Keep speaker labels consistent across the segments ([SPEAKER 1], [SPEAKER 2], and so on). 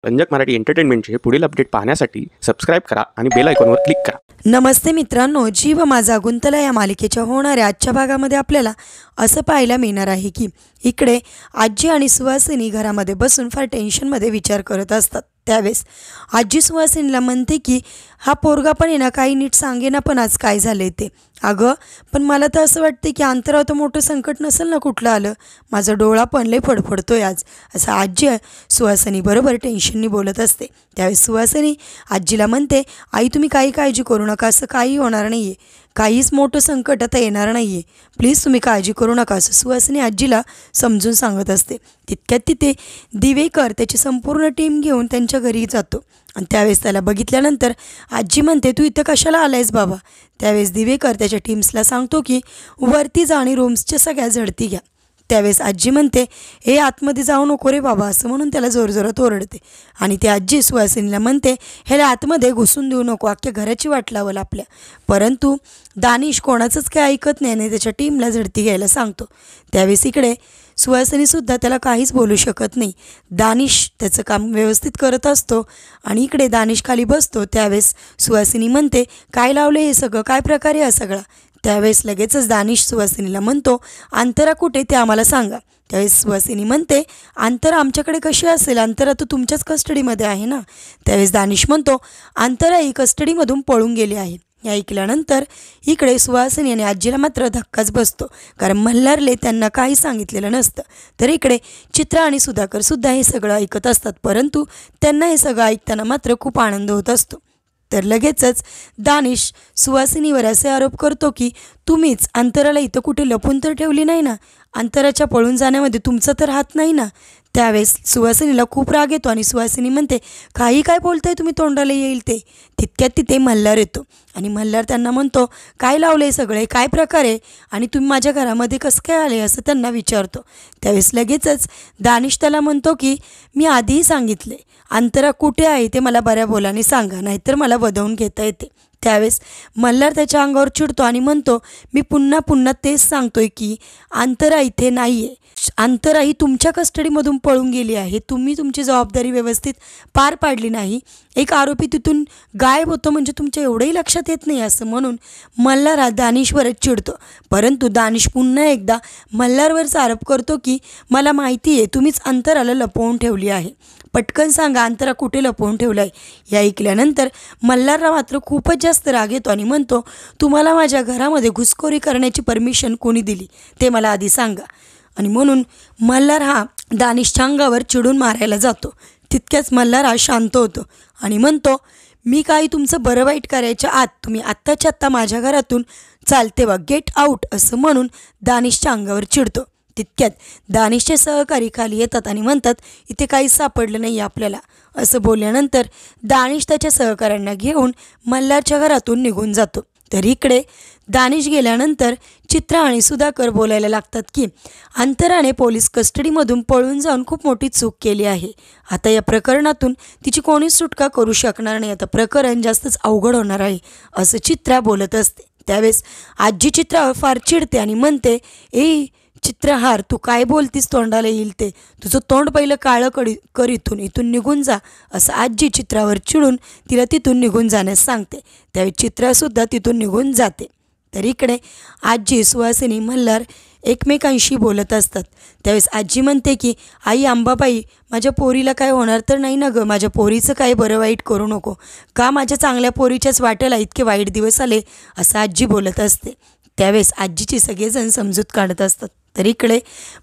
[SPEAKER 1] रंजक मराठी एंटरटेनमेंटचे पुढील अपडेट पाहण्यासाठी सबस्क्राईब करा आणि बेल आयकॉनवर क्लिक करा।
[SPEAKER 2] नमस्ते मित्रांनो, जीव माझा गुंतला या मालिकेच्या होणाऱ्या आजच्या भागामध्ये आपल्याला असं पाहायला मिळणार आहे की इकडे आजी आणि सुहासिनी घरामध्ये बसून फार टेन्शनमध्ये विचार करत असतात। त्यावेळेस आजी सुहासिनीला म्हणते की हा पोरगा पण आहे ना, काही नीट सांगेना पण आज काय झाले ते। अगं पण मला तर असं वाटते की अंतरावर मोठं संकट नसेल ना कुठलं आलं, माझा डोळा पण लय फडफडतोय आज, असं आजी सुहासिनी बरोबर टेन्शननी बोलत असते। त्यावेळेस सुहासिनी आजीला म्हणते, आई तुम्ही काही काळजी करू नका, असं काही होणार नाही आहे, काहीच मोठं संकट आता येणार नाही आहे, प्लीज तुम्ही काळजी करू नका, असं सुहासिनी आजीला समजून सांगत असते। तितक्यात तिथे दिवेकर त्याची संपूर्ण टीम घेऊन त्यांच्या घरी जातो आणि त्यावेळेस त्याला बघितल्यानंतर आजी म्हणते, तू इथं कशाला आलायस बाबा? त्यावेळेस दिवेकर त्याच्या टीम्सला सांगतो की वरती जा आणि रूम्सच्या सगळ्या झडती घ्या। त्यावेळेस आजी म्हणते, हे आतमध्ये जाऊ नको रे बाबा, असं म्हणून त्याला जोरजोरात ओरडते आणि ती आजी सुहासिनीला म्हणते, ह्याला आतमध्ये घुसून देऊ नको, अख्ख्या घराची वाट लावल आपल्या। परंतु दानिश कोणाचंच काय ऐकत नाही आणि त्याच्या टीमला झडती घ्यायला सांगतो। त्यावेळेस इकडे सुहासिनीसुद्धा त्याला काहीच बोलू शकत नाही। दानिश त्याचं काम व्यवस्थित करत असतो आणि इकडे दानिश खाली बसतो। त्यावेळेस सुहासिनी म्हणते, काय लावलं हे सगळं, काय प्रकारे हा सगळा? त्यावेळेस लगेचच दानिश सुहासिनीला म्हणतो, अंतरा कुठे ते आम्हाला सांगा। त्यावेळेस सुहासिनी म्हणते, अंतरा आमच्याकडे कशी असेल, अंतरा तर तुमच्याच कस्टडीमध्ये आहे ना। त्यावेळेस दानिश म्हणतो, अंतरा ही कस्टडीमधून पळून गेली आहे। हे ऐकल्यानंतर इकडे सुहासिनी आणि आजीला मात्र धक्काच बसतो, कारण मल्हारले त्यांना काही सांगितलेलं नसतं। तर इकडे चित्रा आणि सुधाकरसुद्धा हे सगळं ऐकत असतात, परंतु त्यांना हे सगळं ऐकताना मात्र खूप आनंद होत असतो। तर लगेचच दानिश सुहासिनीवर असे आरोप करतो की तुम्हीच अंतराला इथं कुठे लपून तर ठेवली नाही ना, अंतराच्या पळून जाण्यामध्ये तुमचा तर हात नाही ना। त्यावेळेस सुहासिनीला खूप राग येतो आणि सुहासिनी म्हणते, काही काय बोलताय तुम्ही, तोंडाला येईल ते। तितक्यात तिथे मल्हार येतो आणि मल्हार त्यांना म्हणतो, काय लावले सगळे, काय प्रकारे, आणि तुम्ही माझ्या घरामध्ये कसं काय आले, असं त्यांना विचारतो। त्यावेळेस लगेचच दानिश त्याला म्हणतो की मी आधीही सांगितले, अंतरा कुठे आहे ते मला बऱ्या बोलाने सांगा, नाहीतर मला वधवून घेता येते। त्यावेळेस मल्हार त्याच्या अंगावर चिडतो आणि म्हणतो, मी पुन्हा पुन्हा तेच सांगतोय की अंतरा इथे नाही आहे, अंतरा ही तुमच्या कस्टडीमधून पळून गेली आहे, तुम्ही तुमची जबाबदारी व्यवस्थित पार पाडली नाही, एक आरोपी तिथून गायब होतो म्हणजे तुमच्या एवढंही लक्षात येत नाही, असं म्हणून मल्हार हा दानिशवरच चिडतो। परंतु दानिश पुन्हा एकदा मल्हारवरच आरोप करतो की मला माहिती आहे तुम्हीच अंतराला लपवून ठेवली आहे, पटकन सांगा अंतरा कुठे लपवून ठेवला आहे। हे ऐकल्यानंतर मल्हारला मात्र खूपच जास्त राग येतो आणि म्हणतो, तुम्हाला माझ्या घरामध्ये घुसखोरी करण्याची परमिशन कोणी दिली ते मला आधी सांगा। आणि म्हणून मल्हार हा दानिशच्या अंगावर चिडून मारायला जातो। तितक्याच मल्हार हा शांत होतो आणि म्हणतो, मी काही तुमचं बरं वाईट करायच्या आत तुम्ही आत्ताच्या आत्ता माझ्या घरातून चालते वा, गेट आऊट, असं म्हणून दानिशच्या अंगावर चिडतो। तितक्यात दानिशचे सहकारी खाली येतात आणि म्हणतात, इथे काहीच सापडलं नाही आपल्याला, असं बोलल्यानंतर दानिश त्याच्या सहकाऱ्यांना घेऊन मल्हारच्या घरातून निघून जातो। तर इकडे दानिश गेल्यानंतर चित्रा आणि सुधाकर बोलायला लागतात की अंतराने पोलीस कस्टडीमधून पळून जाऊन खूप मोठी चूक केली आहे, आता या प्रकरणातून तिची कोणीच सुटका करू शकणार नाही, आता प्रकरण जास्तच अवघड होणार आहे, असं चित्रा बोलत असते। त्यावेळेस आजी चित्रावर फार चिडते आणि म्हणते, ए चित्रहार, तू काय बोलतीस, तोंडाला येईल ते, तुझं तोंड पहिलं काळं कर, इथून निघून जा, असं आजी चित्रावर चिडून तिला तिथून निघून जाण्यास सांगते। त्यावेळी चित्रासुद्धा तिथून निघून जाते। तर इकडे आजी सुहासिनी मल्हार एकमेकांशी बोलत असतात। त्यावेळेस आजी म्हणते की आई अंबाबाई, माझ्या पोरीला काय होणार तर नाही ना गं, माझ्या पोरीचं काय बरं वाईट करू नको का, माझ्या चांगल्या पोरीच्याच वाटेला इतके वाईट दिवस आले, असं आजी बोलत असते। त्यावेळेस आजीची सगळेजण समजूत काढत असतात। तर इकडे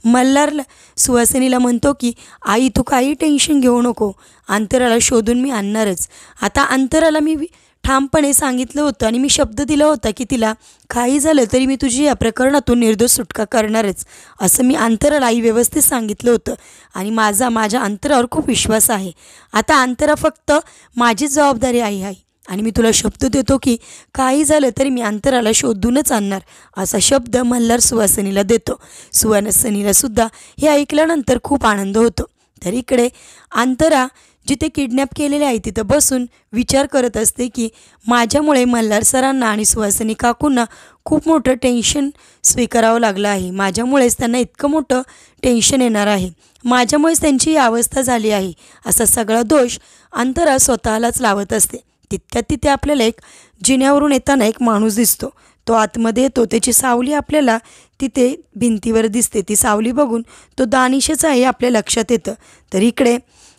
[SPEAKER 2] मल्हार सुहासिनीला म्हणतो की आई तू काही टेन्शन घेऊ नको, अंतराला शोधून मी आणणारच, आता अंतराला मी ठामपणे सांगितलं होतं आणि मी शब्द दिला होता की तिला काही झालं तरी मी तुझी या प्रकरणातून निर्दोष सुटका करणारच, असं मी अंतराला आई व्यवस्थित सांगितलं होतं आणि माझ्या अंतरावर खूप विश्वास आहे, आता अंतरा फक्त माझीच जबाबदारी आहे आणि मी तुला शब्द देतो की काही झालं तरी मी अंतराला शोधूनच आणणार, असा शब्द मल्हार सुहासिनीला देतो। सुहासिनीला सुद्धा हे ऐकल्यानंतर खूप आनंद होतो। तर इकडे अंतरा जिथे किडनॅप केलेले आहे तिथं बसून विचार करत असते की माझ्यामुळे मल्हार सरांना आणि सुहासिनी काकूंना खूप मोठं टेन्शन स्वीकारावं लागलं आहे. माझ्यामुळेच त्यांना इतकं मोठं टेन्शन येणार आहे. माझ्यामुळेच त्यांची ही अवस्था झाली आहे. असा सगळा दोष अंतरा स्वतःलाच लावत असते. तितक्यात तिथे आपल्याला एक जिन्यावरून येताना एक माणूस दिसतो. तो आतमध्ये येतो. त्याची सावली आपल्याला तिथे भिंतीवर दिसते. ती सावली बघून तो दानिशच आहे आपल्या लक्षात येतं. तर इकडे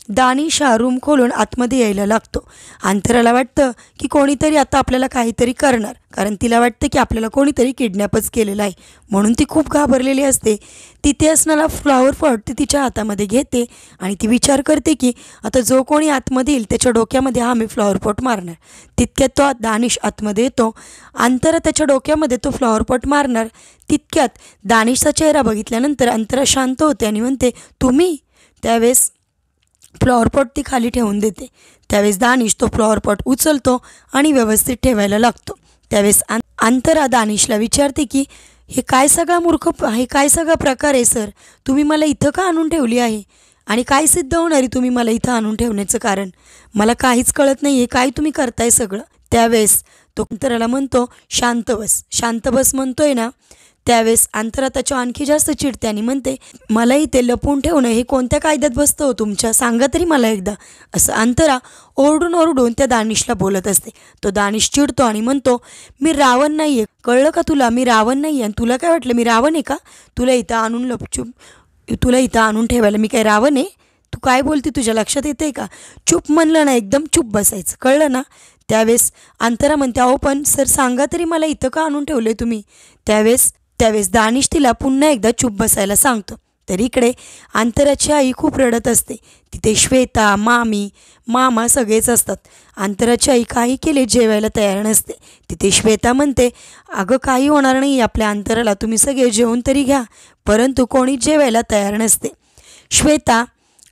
[SPEAKER 2] दानिश हा रूम खोलून आतमध्ये यायला लागतो. अंतराला वाटतं की कोणीतरी आता आपल्याला काहीतरी करणार, कारण तिला वाटतं की आपल्याला कोणीतरी किडनॅपच केलेलं आहे. म्हणून ती खूप घाबरलेली असते. तिथे असणारा फ्लॉवर पॉट ती तिच्या हातामध्ये घेते आणि ती विचार करते की आता जो कोणी आतमध्ये येईल त्याच्या डोक्यामध्ये हा मी फ्लॉवर पॉट मारणार. तितक्यात तो दानिश आतमध्ये येतो. अंतरा त्याच्या डोक्यामध्ये तो फ्लॉवर पॉट मारणार. तितक्यात दानिशचा चेहरा बघितल्यानंतर अंतरा शांत होते आणि म्हणते तुम्ही. त्यावेळेस फ्लॉवर पॉट ती खाली ठेवून देते. त्यावेळेस दानिश तो फ्लॉवर पॉट उचलतो आणि व्यवस्थित ठेवायला लागतो. त्यावेळेस अंतरा दानिशला विचारते की हे काय सगळा प्रकार आहे सर? तुम्ही मला इथं का आणून ठेवली आहे आणि काय सिद्ध होणार आहे तुम्ही मला इथं आणून ठेवण्याचं कारण? मला काहीच कळत नाही आहे, काय तुम्ही करताय सगळं. त्यावेळेस तो अंतराला म्हणतो शांत बस म्हणतोय ना. त्यावेळेस अंतरा त्याच्या आणखी जास्त चिडते आणि म्हणते मला इथे लपवून ठेवणं हे कोणत्या कायद्यात बसतं हो तुमच्या? सांगा तरी मला एकदा. असं अंतरा ओरडून त्या दानिशला बोलत असते. तो दानिश चिडतो आणि म्हणतो मी रावण नाही आहे, कळलं का तुला? मी रावण नाही आहे. आणि तुला काय वाटलं मी रावण आहे का? तुला इथं आणून ठेवायला मी काय रावण आहे? तू काय बोलते, तुझ्या लक्षात येते का? चूप म्हणलं ना, एकदम चूप बसायचं, कळलं ना? त्यावेळेस अंतरा म्हणते अहो पण सर सांगा तरी मला इथं का आणून ठेवले तुम्ही? त्यावेळेस दानिश तिला पुन्हा एकदा चूप बसायला सांगतो. तर इकडे अंतराची आई खूप रडत असते. तिथे श्वेता, मामा सगळेच असतात. अंतराची आई काही केले जेवायला तयार नसते. तिथे श्वेता म्हणते अगं काही होणार नाही आपल्या अंतराला, तुम्ही सगळे जेवून तरी घ्या. परंतु कोणीच जेवायला तयार नसते. श्वेता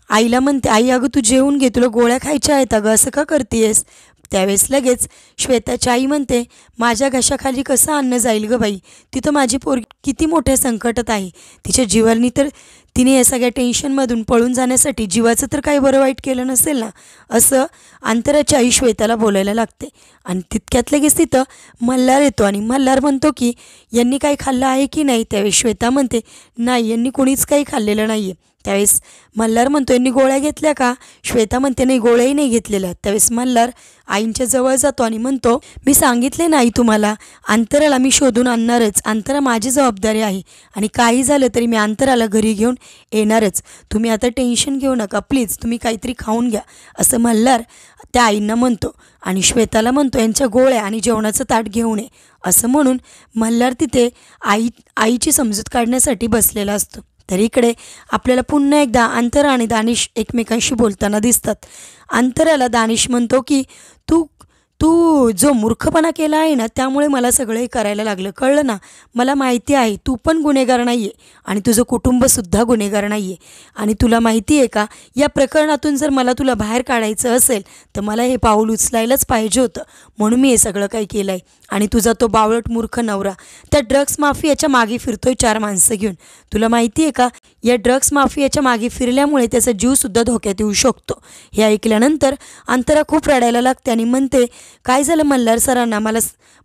[SPEAKER 2] आईला म्हणते आई अगं तू जेवून घे, तुला गोळ्या खायच्या आहेत अगं, असं का करतेस? त्यावेळेस लगेच श्वेताची आई म्हणते माझ्या घशाखाली कसं अन्न जाईल गं बाई? तिथं माझी पोरगी किती मोठ्या संकटात आहे. तिच्या जीवानी तर तिने या सगळ्या टेन्शनमधून पळून जाण्यासाठी जीवाचं तर काही बरं वाईट केलं नसेल ना, असं अंतराची आई श्वेताला बोलायला लागते. आणि तितक्यात लगेच तिथं मल्हार येतो आणि मल्हार म्हणतो की यांनी काही खाल्लं आहे की नाही? त्यावेळेस श्वेता म्हणते नाही, यांनी कोणीच काही खाल्लेलं नाही आहे. त्यावेळेस मल्हार म्हणतो यांनी गोळ्या घेतल्या का? श्वेता म्हणते नाही, गोळ्याही नाही घेतलेल्या. त्यावेळेस मल्हार आईंच्या जवळ जातो आणि म्हणतो मी सांगितले नाही तुम्हाला, अंतराला मी शोधून आणणारच. अंतरा माझी जबाबदारी आहे आणि काही झालं तरी मी अंतराला घरी घेऊन येणारच. तुम्ही आता टेन्शन घेऊ नका, प्लीज तुम्ही काहीतरी खाऊन घ्या, असं मल्हार त्या आईंना म्हणतो. आणि श्वेताला म्हणतो यांच्या गोळ्या आणि जेवणाचं ताट घेऊन ये, असं म्हणून मल्हार तिथे आईची समजूत काढण्यासाठी बसलेला असतो. तर इकडे आपल्याला पुन्हा एकदा अंतरा आणि दानिश एकमेकांशी बोलताना दिसतात. अंतराला दानिश म्हणतो की तू जो मूर्खपणा केला आहे ना, त्यामुळे मला सगळं हे करायला लागलं, कळलं ना? मला माहिती आहे तू पण गुन्हेगार नाही आहे आणि तुझं कुटुंबसुद्धा गुन्हेगार नाही आहे. आणि तुला माहिती आहे का, या प्रकरणातून जर मला तुला बाहेर काढायचं असेल तर मला हे पाऊल उचलायलाच पाहिजे होतं, म्हणून मी हे सगळं काही केलं आहे. आणि तुझा तो बावळट मूर्ख नवरा त्या ड्रग्स माफियाच्या मागे फिरतोय 4 माणसं घेऊन. तुला माहिती आहे का, या ड्रग्स माफियाच्या मागे फिरल्यामुळे त्याचा जीवसुद्धा धोक्यात येऊ शकतो. हे ऐकल्यानंतर अंतरा खूप रडायला लागते आणि म्हणते काय झालं मल्हार सरांना?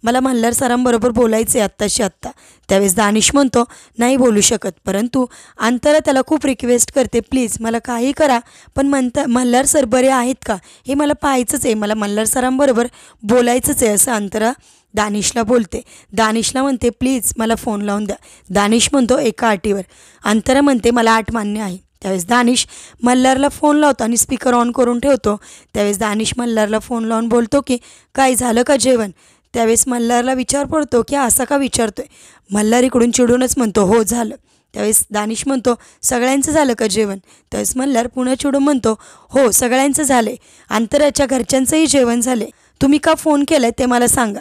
[SPEAKER 2] मला मल्हार सरांबरोबर बोलायचं आहे आत्ताशी आत्ता. त्यावेळेस दानिश म्हणतो नाही बोलू शकत. परंतु अंतरा त्याला खूप रिक्वेस्ट करते प्लीज मला काही करा, पण मल्हार सर बरे आहेत का हे मला पाहायचंच आहे, मला मल्हार सरांबरोबर बोलायचंच आहे, असं अंतरा दानिशला बोलते. दानिशला म्हणते प्लीज मला फोन लावून द्या. दानिश म्हणतो एका अटीवर. अंतरा म्हणते मला 8 मान्य आहे. त्यावेळेस दानिश मल्हारला फोन लावतो आणि स्पीकर ऑन करून ठेवतो. त्यावेळेस दानिश मल्हारला फोन लावून बोलतो की काय झालं का जेवण? त्यावेळेस मल्हारला विचार पडतो की असा का विचारतोय? मल्हार इकडून चिडूनच म्हणतो हो झालं. त्यावेळेस दानिश म्हणतो सगळ्यांचं झालं का जेवण? त्यावेळेस मल्हार पुन्हा चिडून म्हणतो हो सगळ्यांचं झाले, अंतराच्या घरच्यांचंही जेवण झाले, तुम्ही का फोन केलं ते मला सांगा.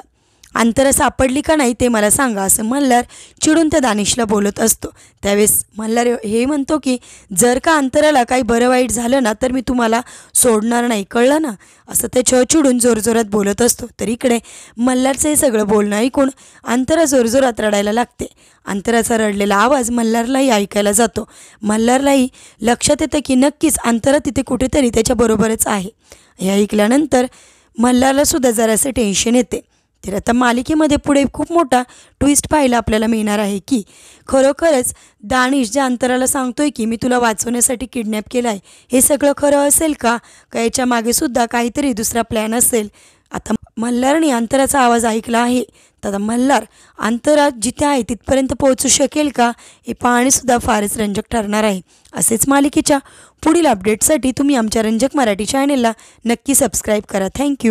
[SPEAKER 2] अंतरा सापडली का नाही ते मला सांगा, असं मल्हार चिडून त्या दानिशला बोलत असतो. त्यावेळेस मल्हार हे म्हणतो की जर का अंतराला काही बरं वाईट झालं ना तर मी तुम्हाला सोडणार नाही, कळलं ना, असं त्याच्यावर चिडून जोरजोरात बोलत असतो. तर इकडे मल्हारचं हे सगळं बोलणं ऐकून अंतरा जोरजोरात रडायला लागते. अंतराचा रडलेला आवाज मल्हारलाही ऐकायला जातो. मल्हारलाही लक्षात येतं की नक्कीच अंतरा तिथे कुठेतरी त्याच्याबरोबरच आहे. हे ऐकल्यानंतर मल्हारला सुद्धा जरासं टेन्शन येते. तर आता मालिकेमध्ये पुढे खूप मोठा ट्विस्ट पाहायला आपल्याला मिळणार आहे की खरोखरच दानिश ज्या अंतराला सांगतोय की मी तुला वाचवण्यासाठी किडनॅप केलं आहे, हे सगळं खरं असेल का याच्या मागे सुद्धा काहीतरी दुसरा प्लॅन असेल. आता मल्हारने अंतराचा आवाज ऐकला आहे, तर मल्हार अंतरा जिथे आहे तिथपर्यंत पोहोचू शकेल का हे पाहणेसुद्धा फारच रंजक ठरणार आहे. असेच मालिकेच्या पुढील अपडेटसाठी तुम्ही आमच्या रंजक मराठी चॅनेलला नक्की सबस्क्राईब करा. थँक्यू.